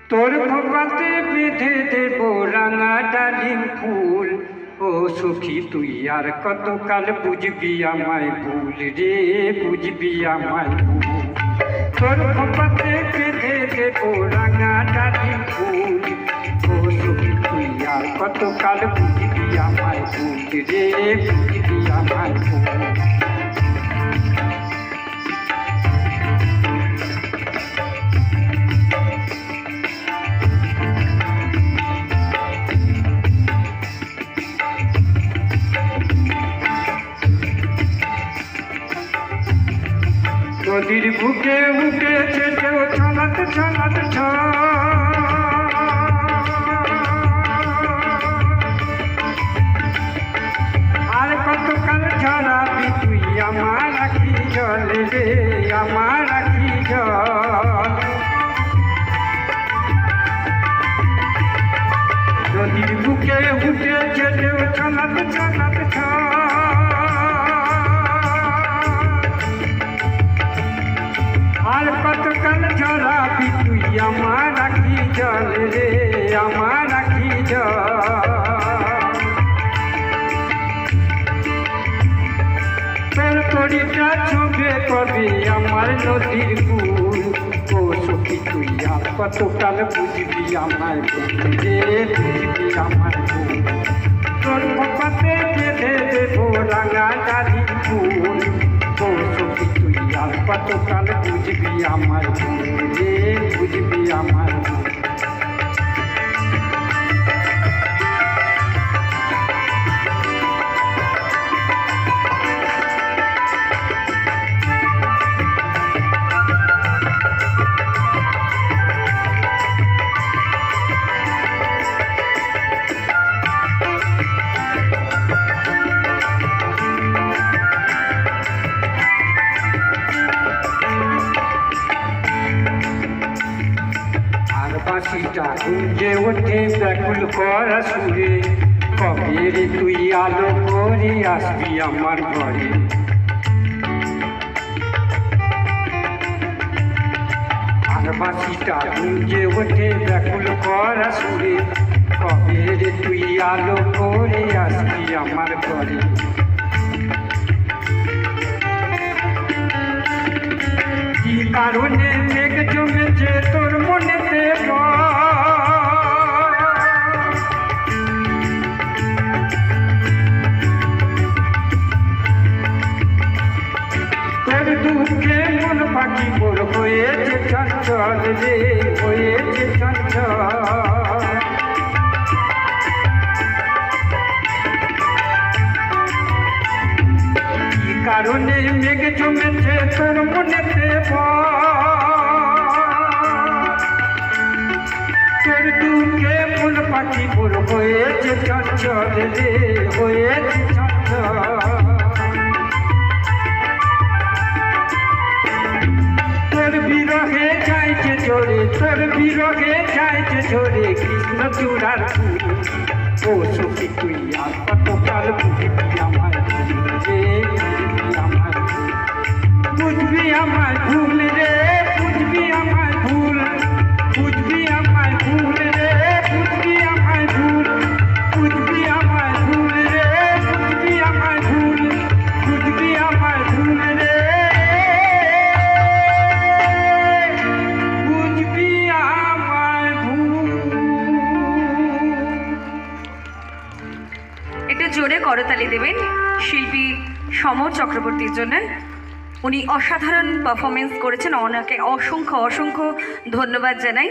তোর খোপাতে বেঁধে দেব রাঙা ডালিম ফুল। ও সখী তুই আর কতকাল বুঝবি আমায় ভুল রে, বুঝবি আমায় ভুল। তোর খোপাতে বেঁধে দেব রাঙা ডালিম ফুল। ও সখী তুই আর কতকাল বুঝবি আমায় ভুল রে, বুঝবি আমায় ভুল। নদীর বুকে উঠেছে ঢেউ ছলাত ছলাত আর কতকাল ঝরাবি তুই আমার আখি জল রে, আমার আখি জল। নদীর বুকে উঠেছে ঢেউ ছলাত ছলাত আর কতকাল ঝরাবি তুই আমার আখি জল রে, আমার আখি জল। তোর তরিটা ছবে কবে আমার নদীর কুল। ও সখী তুই আর কতকাল বুঝবি আমায় ভুল রে, বুঝবি আমায় ভুল। তোর খোপাতে বেঁধে দেব রাঙা ডালিম ফুল। ও সখী তুই আর কতকাল বুঝবি আমায় ভুল রে, বুঝবি আমায় ভুল। বাঁশিটা গুঞ্জে ওঠে ব্যাকুল করা সুরে, কবে রে তুই আলো করে আসবি আমার ঘরে। আর বাঁশিটা গুঞ্জে ওঠে ব্যাকুল করা সুরে, কবে রে তুই আলো করে আসবি আমার ঘরে। কি কারণে মেঘ জমেছে তোর মনেতে তোর দুঃখে মন পাখি মোর হয়েছে চঞ্চল রে, হয়েছে চঞ্চল। কি কারণে মেঘ জমেছে তোর মনেতে তোর দুঃখে মন পাখি মোর হয়েছে চঞ্চল রে, হয়েছে চঞ্চল। তোর বিরহে চাইছে ঝরে, তোর বিরহে চাইছে ঝরে কৃষ্ণ চূড়ার ফুল। ও সখী তুই আর কতকাল বুঝবি আমায় ভুল রে, বুঝবি আমায় ভুল। বুঝবি আমায় ভুল রে, বুঝবি আমায় ভুল। বুঝবি আমায় ভুল রে, বুঝবি আমায় ভুল। বুঝবি আমায় ভুল রে, বুঝবি আমায় ভুল। বুঝবি আমায় ভুল রে, বুঝবি আমায় ভুল। একটু জোরে করতালি দেবেন শিল্পী সমর চক্রবর্তীর জন্য। উনি অসাধারণ পারফরমেন্স করেছেন, ওনাকে অসংখ্য অসংখ্য ধন্যবাদ জানাই।